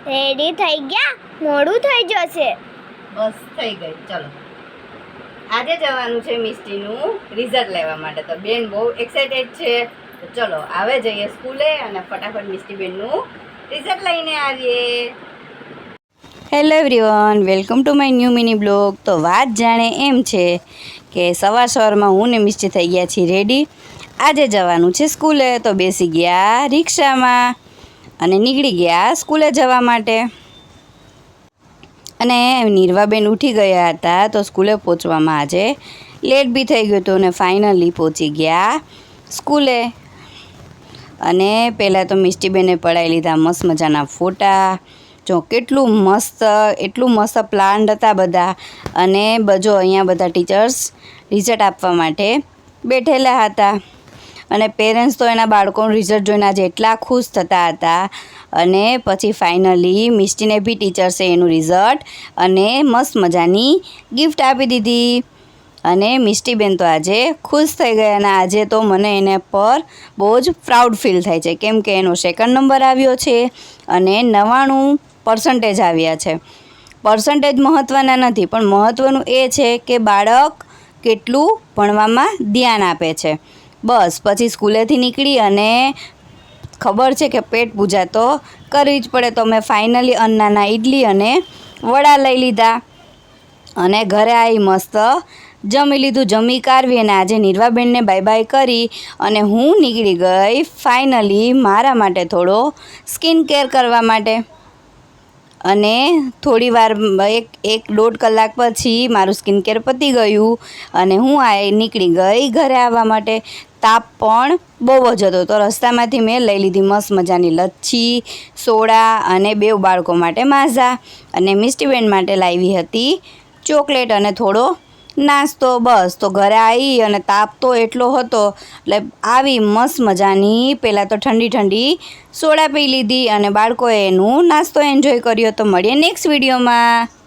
Ready થઈ ગયા? મોડું થઈ જશે. બસ થઈ ગઈ. ચલો, આજે જવાનું છે મિસ્ટીનું રિઝલ્ટ લેવા માટે. તો બેન બહુ એક્સાઇટેડ છે. તો ચલો આવે જઈએ સ્કૂલે અને ફટાફટ મિસ્ટીબેનનું રિઝલ્ટ લઈને આવીએ. Hello everyone, welcome to my new mini blog. તો વાત જાણે એમ છે કે સવારમાં હું ને મિસ્ટી થઈ ગયા છીએ રેડી. આજે જવાનું છે સ્કૂલે. તો બેસી ગયા રિક્ષામાં અને નીકળી ગયા સ્કૂલે જવા માટે. અને નીરવાબેન ઉઠી ગયા હતા તો સ્કૂલે પહોંચવામાં આજે લેટ બી થઈ ગયું હતું અને ફાઇનલી પહોંચી ગયા સ્કૂલે. અને પહેલાં તો મિસ્ટીબેને પડાવી લીધા મસ્ત મજાના ફોટા. જો એટલું મસ્ત પ્લાન્ટ હતા બધા. અને બજો અહીંયા બધા ટીચર્સ રિઝલ્ટ આપવા માટે બેઠેલા હતા. અને પેરેન્ટ્સ તો એના બાળકોનું રિઝલ્ટ જોઈને આજે એટલા ખુશ થતા હતા. અને પછી ફાઇનલી મિસ્ટીને બી ટીચર્સે એનું રિઝલ્ટ અને મસ્ત મજાની ગિફ્ટ આપી દીધી. અને મિસ્ટીબેન તો આજે ખુશ થઈ ગયા. અને આજે તો મને એને પર બહુ જ પ્રાઉડ ફીલ થાય છે, કેમ કે એનો સેકન્ડ નંબર આવ્યો છે અને 99% આવ્યા છે. પર્સન્ટેજ મહત્ત્વના નથી, પણ મહત્ત્વનું એ છે કે બાળક કેટલું ભણવામાં ધ્યાન આપે છે. બસ પછી સ્કૂલેથી નીકળી અને ખબર છે કે પેટ પૂજા તો કરવી જ પડે. તો મેં ફાઇનલી અન્નાના ઇડલી અને વડા લઈ લીધા અને ઘરે આવી મસ્ત જમી લીધું. જમી કાઢવી અને આજે નીરવાબેનને બાય બાય કરી અને હું નીકળી ગઈ ફાઇનલી મારા માટે થોડો સ્કિન કેર કરવા માટે. અને થોડી વાર 1-1.5 કલાક પછી મારું સ્કિન કેર પતી ગયું અને હું નીકળી ગઈ ઘરે આવવા માટે. તાપ પણ બહુ જ હતો તો રસ્તામાંથી મેં લઈ લીધી મસ્ત મજાની લચ્છી, સોડા અને 2 બાળકો માટે માઝા. અને મિસ્ટીબેન માટે લાવી હતી ચોકલેટ અને થોડો નાસ્તો. બસ તો ઘરે આવી અને તાપ તો એટલો હતો એટલે આવી મસ્ત મજાની પહેલાં તો ઠંડી સોડા પી લીધી અને બાળકોએ એનું નાસ્તો એન્જોય કર્યો. તો મળીએ નેક્સ્ટ વિડીયોમાં.